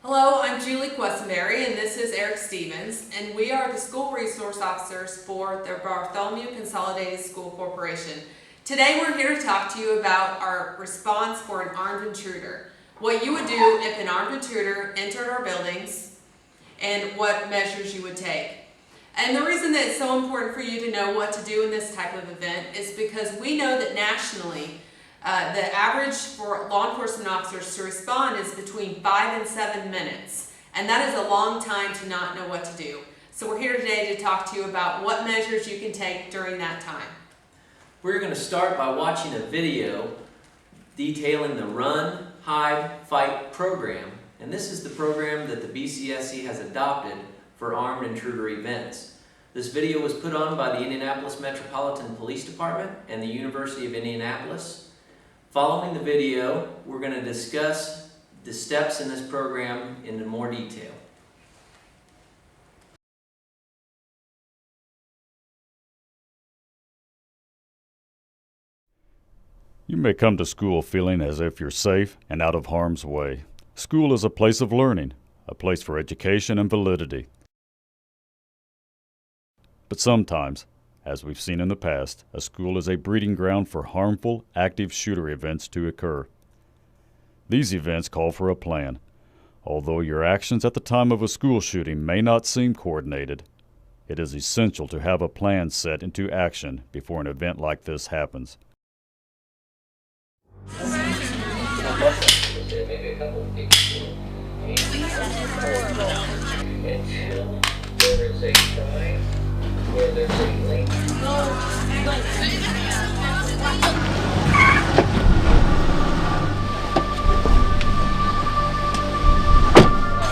Hello, I'm Julie Questenberry and this is Eric Stevens, and we are the school resource officers for the Bartholomew Consolidated School Corporation. Today we're here to talk to you about our response for an armed intruder. What you would do if an armed intruder entered our buildings and what measures you would take. And the reason that it's so important for you to know what to do in this type of event is because we know that nationally the average for law enforcement officers to respond is between 5 and 7 minutes. And that is a long time to not know what to do. So we're here today to talk to you about what measures you can take during that time. We're going to start by watching a video detailing the Run, Hide, Fight program. And this is the program that the BCSC has adopted for armed intruder events. This video was put on by the Indianapolis Metropolitan Police Department and the University of Indianapolis. Following the video, we're going to discuss the steps in this program in more detail. You may come to school feeling as if you're safe and out of harm's way. School is a place of learning, a place for education and validity. But sometimes, as we've seen in the past, a school is a breeding ground for harmful, active shooter events to occur. These events call for a plan. Although your actions at the time of a school shooting may not seem coordinated, it is essential to have a plan set into action before an event like this happens. Where there's a link.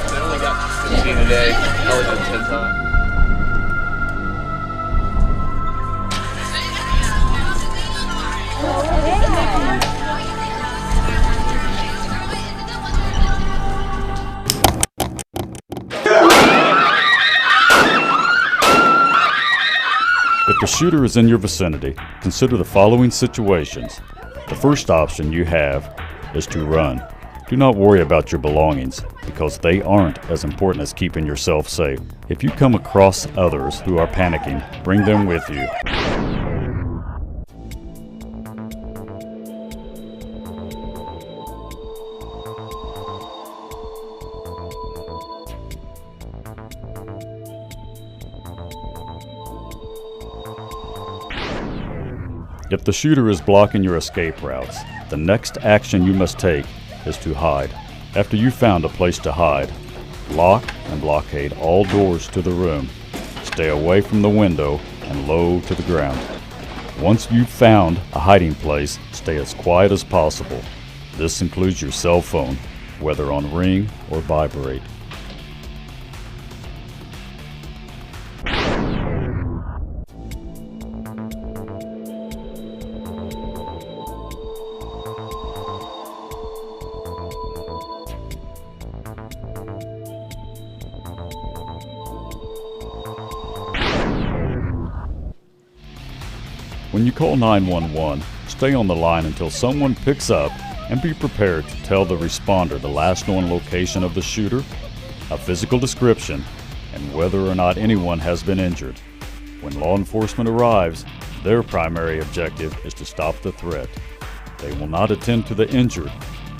I only got 15 today. I only done 10 times. If the shooter is in your vicinity, consider the following situations. The first option you have is to run. Do not worry about your belongings, because they aren't as important as keeping yourself safe. If you come across others who are panicking, bring them with you. If the shooter is blocking your escape routes, the next action you must take is to hide. After you've found a place to hide, lock and blockade all doors to the room. Stay away from the window and low to the ground. Once you've found a hiding place, stay as quiet as possible. This includes your cell phone, whether on ring or vibrate. When you call 911, stay on the line until someone picks up and be prepared to tell the responder the last known location of the shooter, a physical description, and whether or not anyone has been injured. When law enforcement arrives, their primary objective is to stop the threat. They will not attend to the injured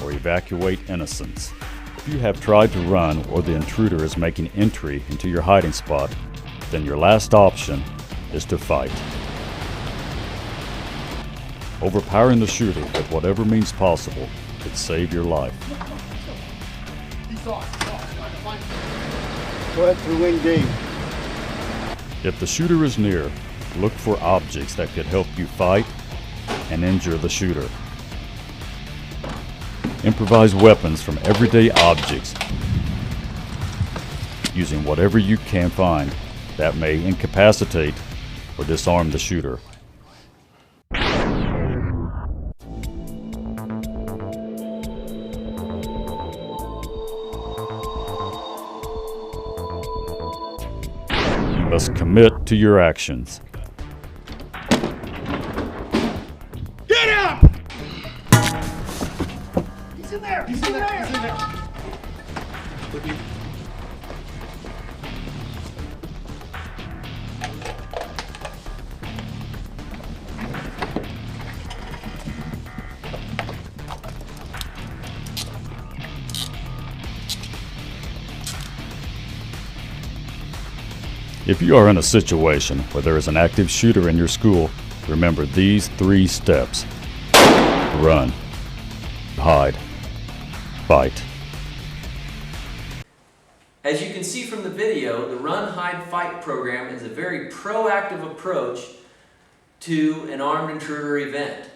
or evacuate innocents. If you have tried to run or the intruder is making entry into your hiding spot, then your last option is to fight. Overpowering the shooter with whatever means possible could save your life. Go ahead through wing D. If the shooter is near, look for objects that could help you fight and injure the shooter. Improvise weapons from everyday objects, using whatever you can find that may incapacitate or disarm the shooter. You must commit to your actions. Get him! He's in there! He's in there! He's in there! If you are in a situation where there is an active shooter in your school, remember these 3 steps. Run, hide, fight. As you can see from the video, the Run, Hide, Fight program is a very proactive approach to an armed intruder event.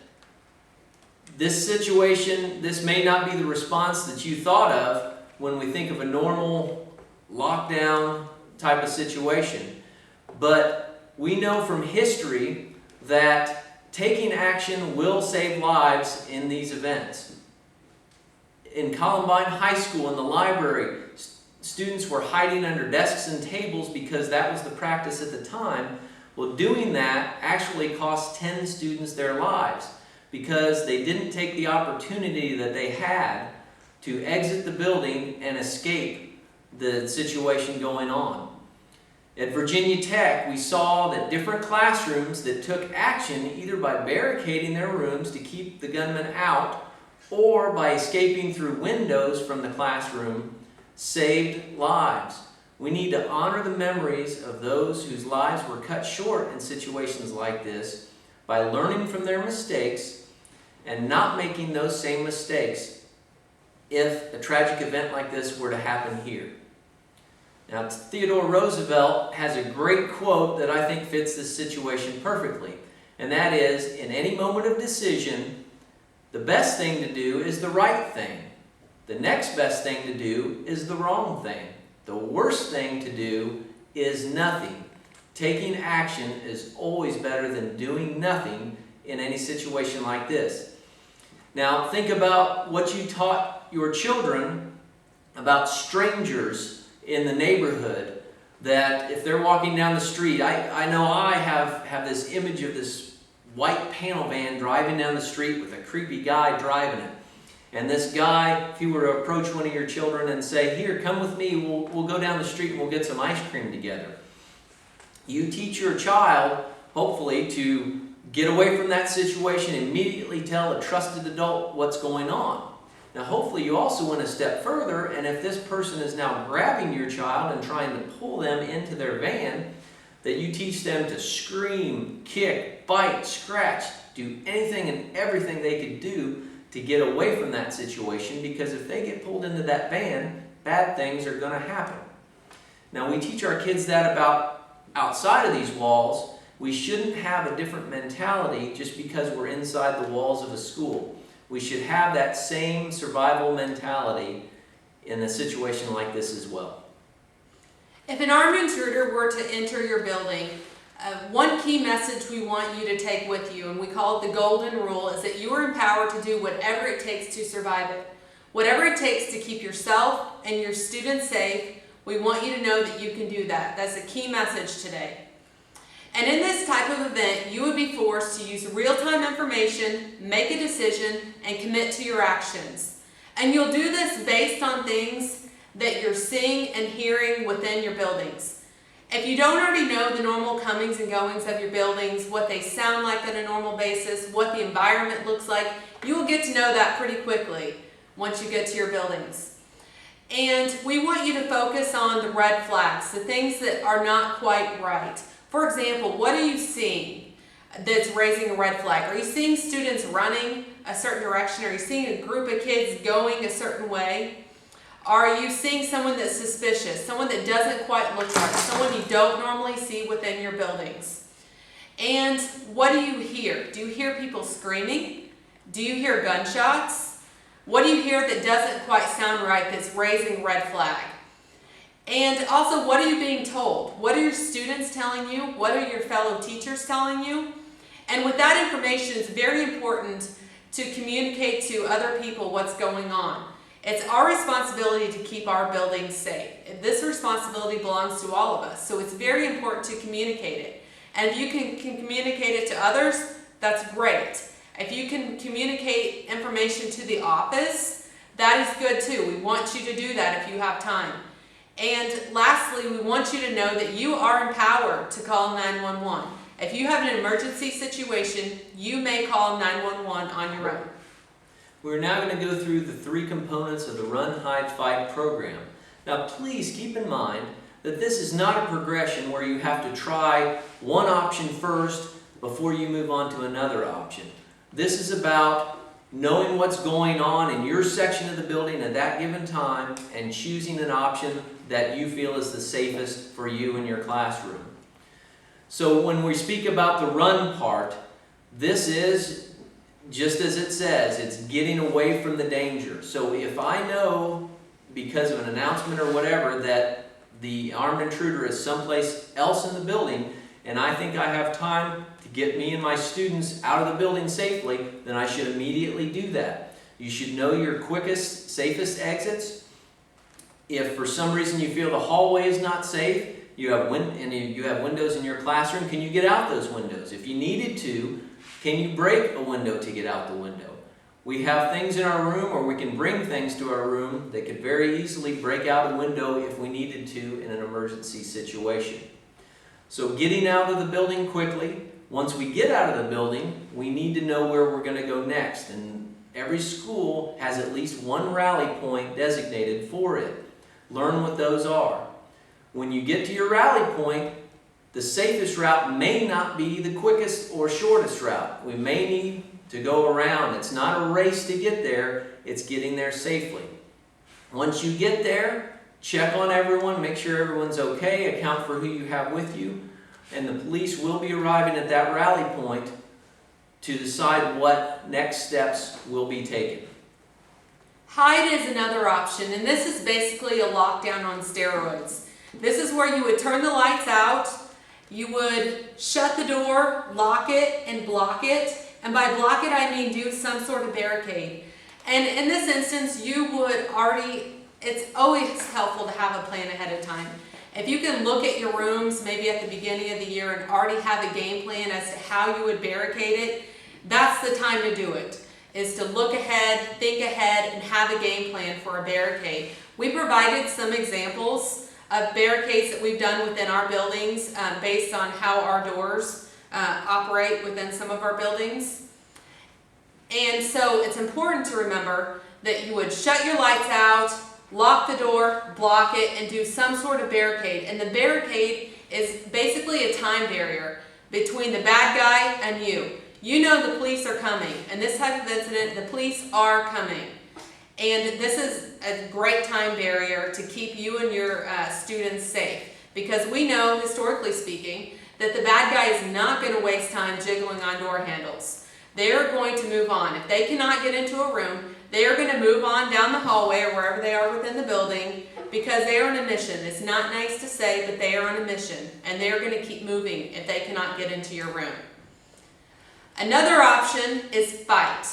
This situation, this may not be the response that you thought of when we think of a normal lockdown type of situation, but we know from history that taking action will save lives in these events. In Columbine High School, in the library, students were hiding under desks and tables because that was the practice at the time. Well, doing that actually cost 10 students their lives because they didn't take the opportunity that they had to exit the building and escape the situation going on. At Virginia Tech, we saw that different classrooms that took action either by barricading their rooms to keep the gunman out or by escaping through windows from the classroom saved lives. We need to honor the memories of those whose lives were cut short in situations like this by learning from their mistakes and not making those same mistakes if a tragic event like this were to happen here. Now, Theodore Roosevelt has a great quote that I think fits this situation perfectly, and that is, in any moment of decision, the best thing to do is the right thing. The next best thing to do is the wrong thing. The worst thing to do is nothing. Taking action is always better than doing nothing in any situation like this. Now, think about what you taught your children about strangers in the neighborhood, that if they're walking down the street, I know I have this image of this white panel van driving down the street with a creepy guy driving it. And this guy, if you were to approach one of your children and say, "Here, come with me, we'll go down the street and we'll get some ice cream together." You teach your child, hopefully, to get away from that situation, immediately tell a trusted adult what's going on. Now, hopefully you also went a step further, and if this person is now grabbing your child and trying to pull them into their van, that you teach them to scream, kick, bite, scratch, do anything and everything they could do to get away from that situation, because if they get pulled into that van, bad things are going to happen. Now, we teach our kids that about outside of these walls. We shouldn't have a different mentality just because we're inside the walls of a school. We should have that same survival mentality in a situation like this as well. If an armed intruder were to enter your building, one key message we want you to take with you, and we call it the golden rule, is that you are empowered to do whatever it takes to survive it. Whatever it takes to keep yourself and your students safe, we want you to know that you can do that. That's a key message today. And in this type of event, you would be forced to use real-time information, make a decision, and commit to your actions. And you'll do this based on things that you're seeing and hearing within your buildings. If you don't already know the normal comings and goings of your buildings, what they sound like on a normal basis, what the environment looks like, you will get to know that pretty quickly once you get to your buildings. And we want you to focus on the red flags, the things that are not quite right. For example, what are you seeing that's raising a red flag? Are you seeing students running a certain direction? Are you seeing a group of kids going a certain way? Are you seeing someone that's suspicious, someone that doesn't quite look right, someone you don't normally see within your buildings? And what do you hear? Do you hear people screaming? Do you hear gunshots? What do you hear that doesn't quite sound right that's raising a red flag? And also, what are you being told? What are your students telling you? What are your fellow teachers telling you? And with that information, it's very important to communicate to other people what's going on. It's our responsibility to keep our buildings safe. This responsibility belongs to all of us, so it's very important to communicate it. And if you can communicate it to others, that's great. If you can communicate information to the office, That is good too. We want you to do that if you have time. And lastly, we want you to know that you are empowered to call 911. If you have an emergency situation, you may call 911 on your own. We're now going to go through the 3 components of the Run, Hide, Fight program. Now please keep in mind that this is not a progression where you have to try one option first before you move on to another option. This is about knowing what's going on in your section of the building at that given time and choosing an option that you feel is the safest for you in your classroom. So when we speak about the run part, this is, just as it says, it's getting away from the danger. So if I know, because of an announcement or whatever, that the armed intruder is someplace else in the building, and I think I have time to get me and my students out of the building safely, then I should immediately do that. You should know your quickest, safest exits. If for some reason you feel the hallway is not safe, you have windows in your classroom, can you get out those windows? If you needed to, can you break a window to get out the window? We have things in our room, or we can bring things to our room that could very easily break out a window if we needed to in an emergency situation. So getting out of the building quickly. Once we get out of the building, we need to know where we're going to go next. And every school has at least one rally point designated for it. Learn what those are. When you get to your rally point, the safest route may not be the quickest or shortest route. We may need to go around. It's not a race to get there, it's getting there safely. Once you get there, check on everyone, make sure everyone's okay, account for who you have with you, and the police will be arriving at that rally point to decide what next steps will be taken. Hide is another option, and this is basically a lockdown on steroids. This is where you would turn the lights out, you would shut the door, lock it, and block it. And by block it, I mean do some sort of barricade. And in this instance, it's always helpful to have a plan ahead of time. If you can look at your rooms, maybe at the beginning of the year, and already have a game plan as to how you would barricade it, that's the time to do it, is to look ahead, think ahead, and have a game plan for a barricade. We provided some examples of barricades that we've done within our buildings based on how our doors operate within some of our buildings. And so it's important to remember that you would shut your lights out, lock the door, block it, and do some sort of barricade. And the barricade is basically a time barrier between the bad guy and you. You know the police are coming. In this type of incident, the police are coming. And this is a great time barrier to keep you and your students safe. Because we know, historically speaking, that the bad guy is not going to waste time jiggling on door handles. They are going to move on. If they cannot get into a room, they are going to move on down the hallway or wherever they are within the building because they are on a mission. It's not nice to say, but they are on a mission. And they are going to keep moving if they cannot get into your room. Another option is fight.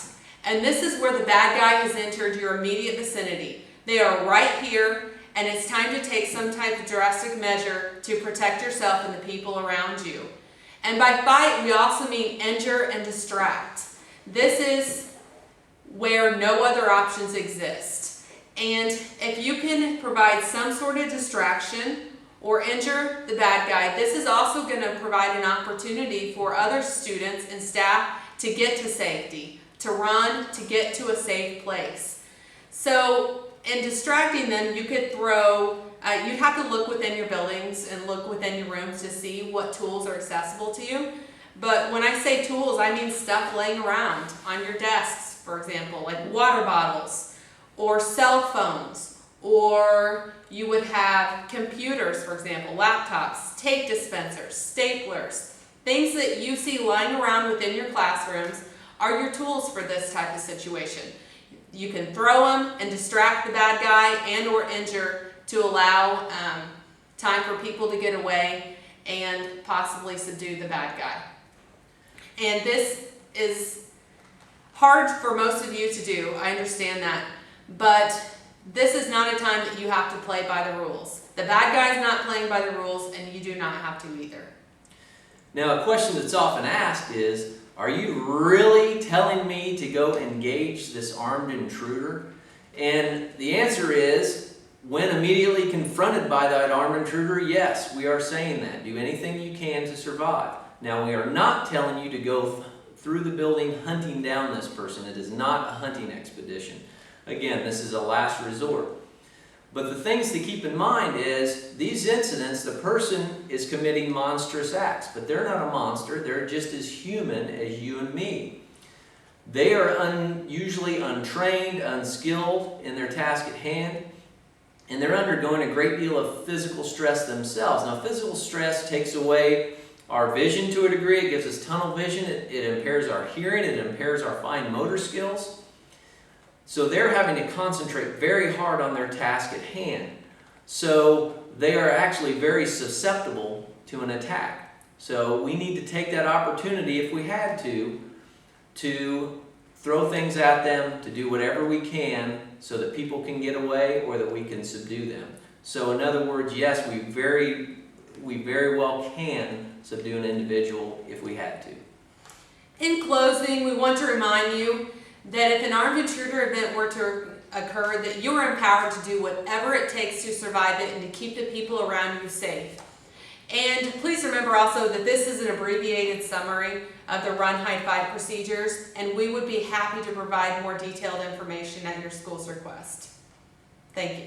And this is where the bad guy has entered your immediate vicinity. They are right here, and it's time to take some type of drastic measure to protect yourself and the people around you. And by fight, we also mean injure and distract. This is where no other options exist. And if you can provide some sort of distraction or injure the bad guy, this is also going to provide an opportunity for other students and staff to get to safety, to run, to get to a safe place. So in distracting them, you could you'd have to look within your buildings and look within your rooms to see what tools are accessible to you. But when I say tools, I mean stuff laying around on your desks, for example, like water bottles or cell phones, or you would have computers, for example, laptops, tape dispensers, staplers, things that you see lying around within your classrooms are your tools for this type of situation. You can throw them and distract the bad guy and or injure to allow time for people to get away and possibly subdue the bad guy. And this is hard for most of you to do, I understand that, but this is not a time that you have to play by the rules. The bad guy is not playing by the rules, and you do not have to either. Now, a question that's often asked is, are you really telling me to go engage this armed intruder? And the answer is, when immediately confronted by that armed intruder, yes, we are saying that. Do anything you can to survive. Now, we are not telling you to go through the building hunting down this person. It is not a hunting expedition. Again, this is a last resort. But the things to keep in mind is, these incidents, the person is committing monstrous acts, but they're not a monster. They're just as human as you and me. They are usually untrained, unskilled in their task at hand, and they're undergoing a great deal of physical stress themselves. Now, physical stress takes away our vision to a degree. It gives us tunnel vision. It impairs our hearing. It impairs our fine motor skills. So they're having to concentrate very hard on their task at hand. So they are actually very susceptible to an attack. So we need to take that opportunity, if we had to throw things at them, to do whatever we can so that people can get away or that we can subdue them. So in other words, yes, we very well can subdue an individual if we had to. In closing, we want to remind you that if an armed intruder event were to occur, that you are empowered to do whatever it takes to survive it and to keep the people around you safe. And please remember also that this is an abbreviated summary of the Run, Hide, Fight procedures, and we would be happy to provide more detailed information at your school's request. Thank you.